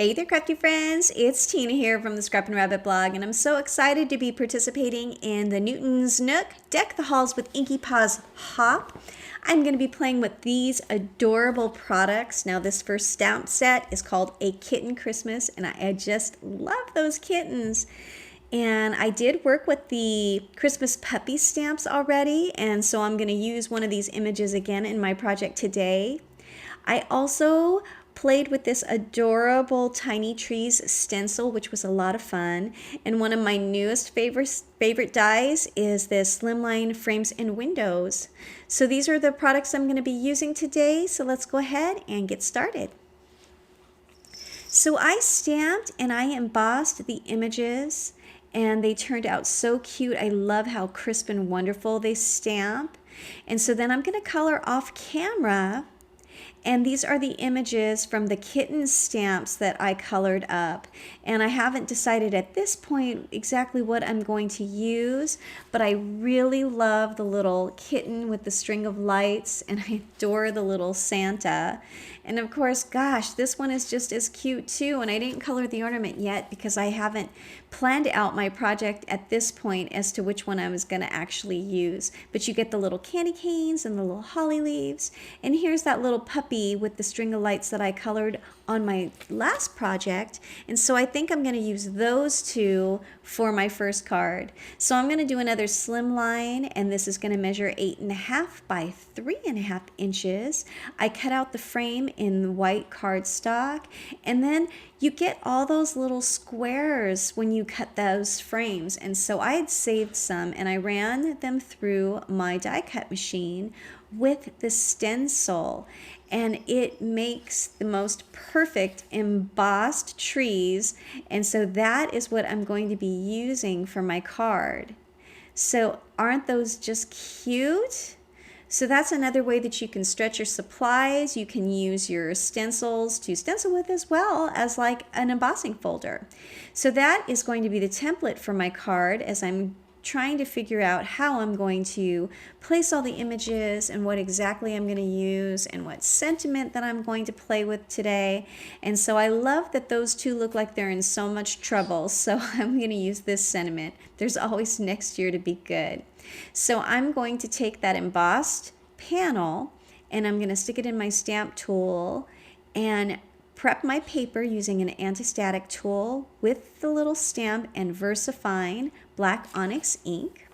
Hey there, crafty friends! It's Tina here from the Scrappin Rabbit blog, and I'm so excited to be participating in the Newton's Nook Deck the Halls with Inky Paws Hop. I'm going to be playing with these adorable products. Now, this first stamp set is called A Kitten Christmas, and I just love those kittens. And I did work with the Christmas puppy stamps already, and so I'm going to use one of these images again in my project today. I also played with this adorable Tiny Trees stencil, which was a lot of fun. And one of my newest favorite dies is this Slimline Frames and Windows. So these are the products I'm going to be using today. So let's go ahead and get started. So I stamped and I embossed the images, and they turned out so cute. I love how crisp and wonderful they stamp. And so then I'm going to color off camera. And these are the images from the kitten stamps that I colored up. And I haven't decided at this point exactly what I'm going to use, but I really love the little kitten with the string of lights, and I adore the little Santa. And of course, gosh, this one is just as cute too. And I didn't color the ornament yet because I haven't planned out my project at this point as to which one I was going to actually use. But you get the little candy canes and the little holly leaves. And here's that little puppy with the string of lights that I colored on my last project. And so I think I'm going to use those two for my first card. So I'm going to do another slim line, and this is going to measure 8.5 by 3.5 inches. I cut out the frame in white cardstock, and then you get all those little squares when you cut those frames. And so I had saved some, and I ran them through my die cut machine with the stencil, and it makes the most perfect embossed trees. And so that is what I'm going to be using for my card. So aren't those just cute? So that's another way that you can stretch your supplies. You can use your stencils to stencil with, as well as like an embossing folder. So that is going to be the template for my card as I'm trying to figure out how I'm going to place all the images and what exactly I'm going to use and what sentiment that I'm going to play with today. And so I love that those two look like they're in so much trouble, so I'm going to use this sentiment. There's always next year to be good. So I'm going to take that embossed panel and I'm going to stick it in my stamp tool and prep my paper using an anti-static tool with the little stamp and VersaFine black onyx ink.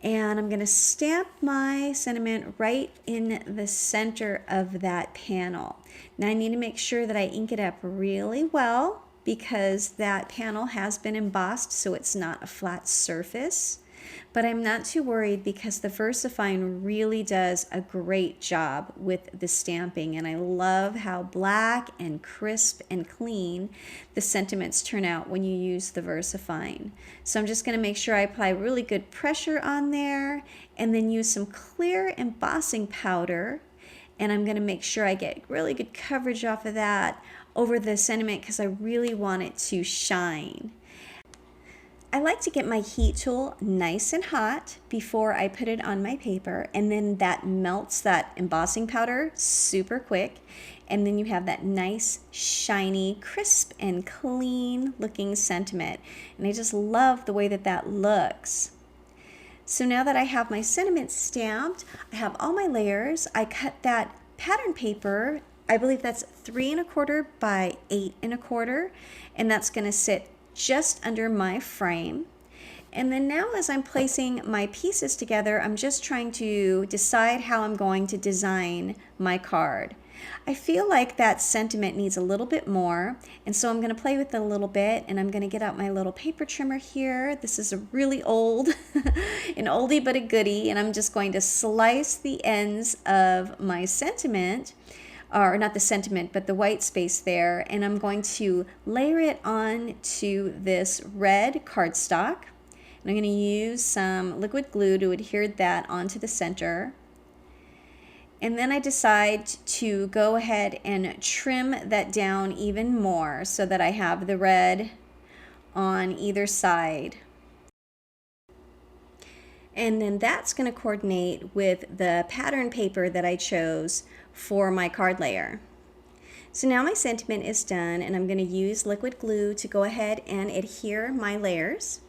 And I'm going to stamp my sentiment right in the center of that panel. Now I need to make sure that I ink it up really well because that panel has been embossed, so it's not a flat surface. But I'm not too worried because the VersaFine really does a great job with the stamping, and I love how black and crisp and clean the sentiments turn out when you use the VersaFine. So I'm just going to make sure I apply really good pressure on there and then use some clear embossing powder, and I'm going to make sure I get really good coverage off of that over the sentiment because I really want it to shine. I like to get my heat tool nice and hot before I put it on my paper, and then that melts that embossing powder super quick, and then you have that nice, shiny, crisp, and clean looking sentiment. And I just love the way that that looks. So now that I have my sentiment stamped, I have all my layers. I cut that pattern paper, I believe that's 3¼ by 8¼ and that's going to sit just under my frame. And then now as I'm placing my pieces together, I'm just trying to decide how I'm going to design my card. I feel like that sentiment needs a little bit more, and so I'm going to play with it a little bit, and I'm going to get out my little paper trimmer here. This is a really old, an oldie but a goodie, and I'm just going to slice the ends of my sentiment, or not the sentiment, but the white space there, and I'm going to layer it on to this red cardstock. And I'm going to use some liquid glue to adhere that onto the center. And then I decide to go ahead and trim that down even more so that I have the red on either side. And then that's going to coordinate with the pattern paper that I chose for my card layer. So now my sentiment is done, and I'm going to use liquid glue to go ahead and adhere my layers.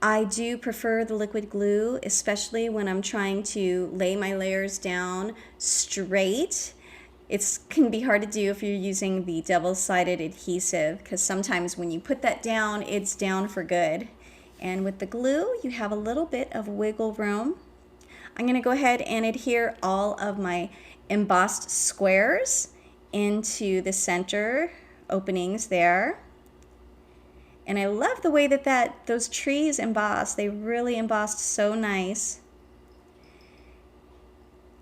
I do prefer the liquid glue, especially when I'm trying to lay my layers down straight. It can be hard to do if you're using the double-sided adhesive, because sometimes when you put that down, it's down for good. And with the glue, you have a little bit of wiggle room. I'm going to go ahead and adhere all of my embossed squares into the center openings there. And I love the way that those trees embossed. They really embossed so nice.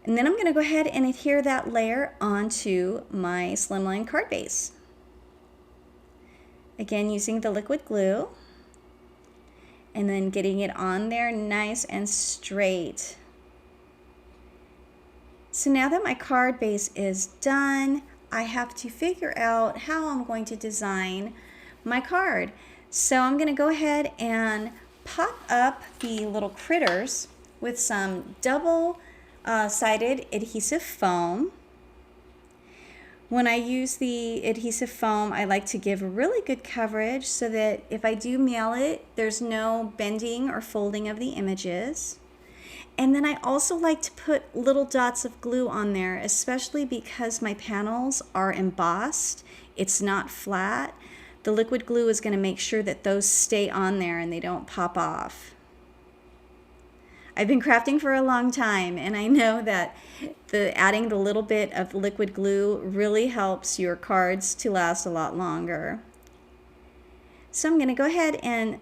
And then I'm going to go ahead and adhere that layer onto my slimline card base. Again, using the liquid glue. And then getting it on there nice and straight. So now that my card base is done, I have to figure out how I'm going to design my card. So I'm going to go ahead and pop up the little critters with some double-sided adhesive foam. When I use the adhesive foam, I like to give really good coverage so that if I do mail it, there's no bending or folding of the images. And then I also like to put little dots of glue on there, especially because my panels are embossed. It's not flat. The liquid glue is going to make sure that those stay on there and they don't pop off. I've been crafting for a long time, and I know that adding the little bit of liquid glue really helps your cards to last a lot longer. So I'm going to go ahead and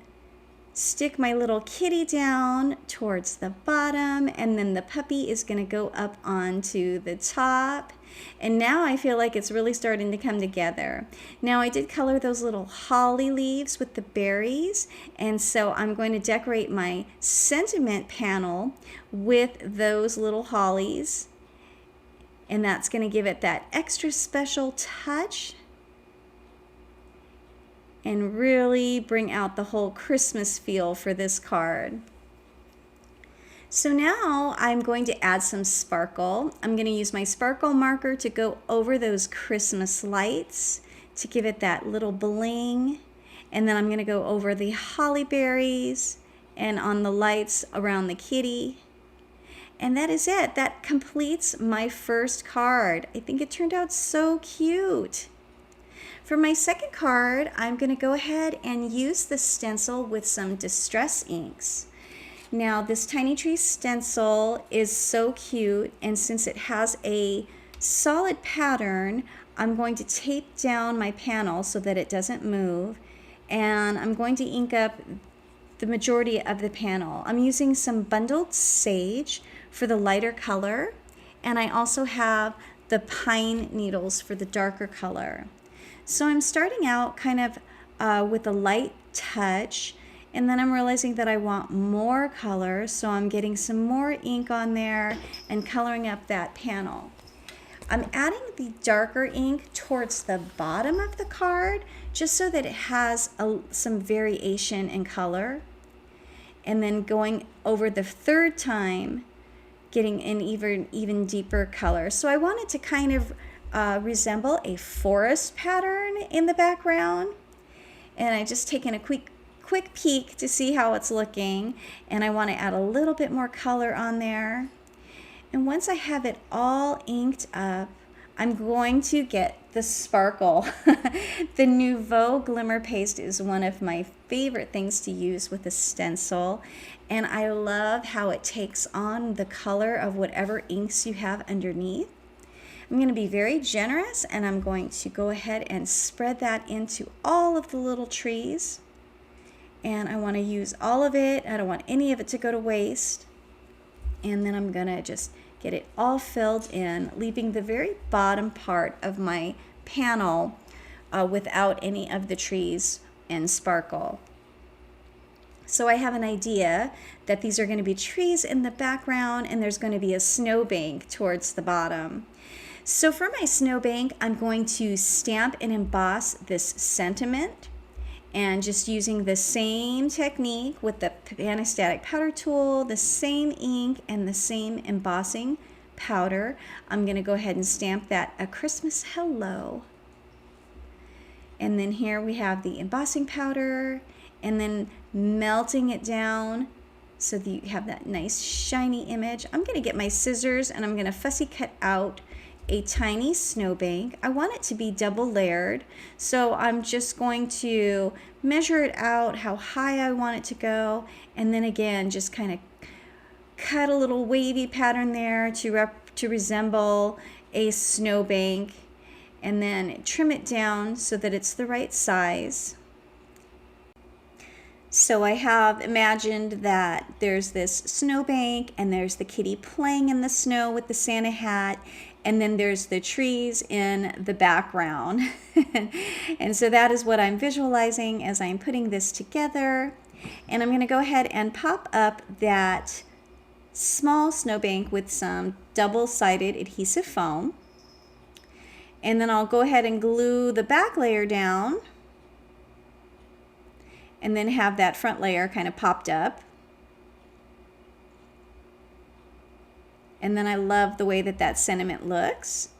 stick my little kitty down towards the bottom, and then the puppy is going to go up onto the top. And now I feel like it's really starting to come together. Now I did color those little holly leaves with the berries, and so I'm going to decorate my sentiment panel with those little hollies, and that's going to give it that extra special touch and really bring out the whole Christmas feel for this card. So now I'm going to add some sparkle. I'm going to use my sparkle marker to go over those Christmas lights to give it that little bling. And then I'm going to go over the holly berries and on the lights around the kitty. And that is it. That completes my first card. I think it turned out so cute. For my second card, I'm going to go ahead and use the stencil with some distress inks. Now this tiny tree stencil is so cute, and since it has a solid pattern, I'm going to tape down my panel so that it doesn't move, and I'm going to ink up the majority of the panel. I'm using some bundled sage for the lighter color, and I also have the pine needles for the darker color. So I'm starting out kind of with a light touch, and then I'm realizing that I want more color, so I'm getting some more ink on there and coloring up that panel. I'm adding the darker ink towards the bottom of the card just so that it has some variation in color. And then going over the third time, getting an even deeper color. So I want it to kind of resemble a forest pattern in the background. And I just taken a quick peek to see how it's looking, and I want to add a little bit more color on there. And once I have it all inked up, I'm going to get the sparkle. The Nouveau Glimmer Paste is one of my favorite things to use with a stencil, and I love how it takes on the color of whatever inks you have underneath. I'm going to be very generous, and I'm going to go ahead and spread that into all of the little trees. And I want to use all of it. I don't want any of it to go to waste. And then I'm going to just get it all filled in, leaving the very bottom part of my panel without any of the trees and sparkle. So I have an idea that these are going to be trees in the background, and there's going to be a snowbank towards the bottom. So for my snowbank, I'm going to stamp and emboss this sentiment, and just using the same technique with the panostatic powder tool, the same ink, and the same embossing powder. I'm going to go ahead and stamp that A Christmas Hello. And then here we have the embossing powder, and then melting it down so that you have that nice shiny image. I'm going to get my scissors and I'm going to fussy cut out a tiny snowbank. I want it to be double layered, so I'm just going to measure it out how high I want it to go, and then again just kind of cut a little wavy pattern there to resemble a snowbank, and then trim it down so that it's the right size. So I have imagined that there's this snowbank and there's the kitty playing in the snow with the Santa hat, and then there's the trees in the background. And so that is what I'm visualizing as I'm putting this together. And I'm going to go ahead and pop up that small snowbank with some double-sided adhesive foam. And then I'll go ahead and glue the back layer down, and then have that front layer kind of popped up. And then I love the way that that sentiment looks.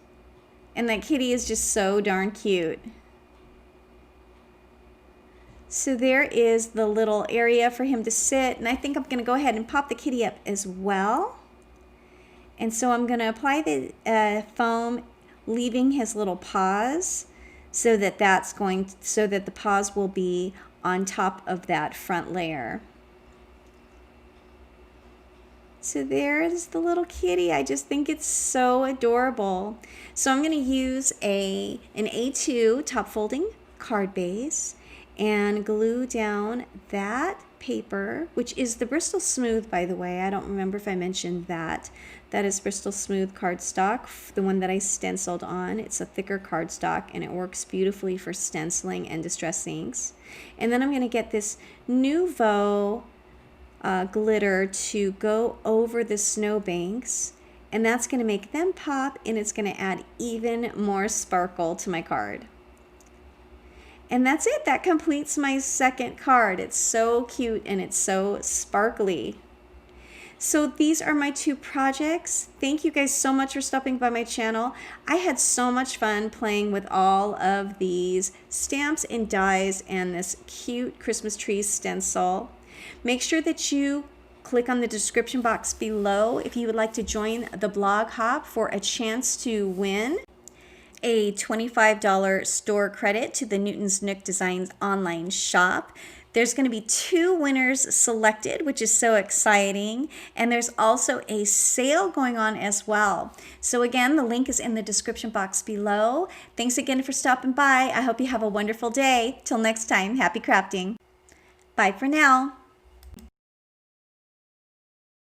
And that kitty is just so darn cute. So there is the little area for him to sit, and I think I'm going to go ahead and pop the kitty up as well. And so I'm going to apply the foam, leaving his little paws, so that the paws will be on top of that front layer. So there's the little kitty. I just think it's so adorable. So I'm going to use an A2 top folding card base and glue down that paper, which is the Bristol Smooth, by the way. I don't remember if I mentioned that. That is Bristol Smooth cardstock, the one that I stenciled on. It's a thicker cardstock, and it works beautifully for stenciling and distress inks. And then I'm going to get this Nouveau glitter to go over the snowbanks, and that's going to make them pop, and it's going to add even more sparkle to my card. And that's it. That completes my second card. It's so cute and it's so sparkly. So these are my two projects. Thank you guys so much for stopping by my channel. I had so much fun playing with all of these stamps and dies and this cute Christmas tree stencil. Make sure that you click on the description box below if you would like to join the blog hop for a chance to win a $25 store credit to the Newton's Nook Designs online shop. There's going to be 2 winners selected, which is so exciting. And there's also a sale going on as well. So again, the link is in the description box below. Thanks again for stopping by. I hope you have a wonderful day. Till next time, happy crafting. Bye for now.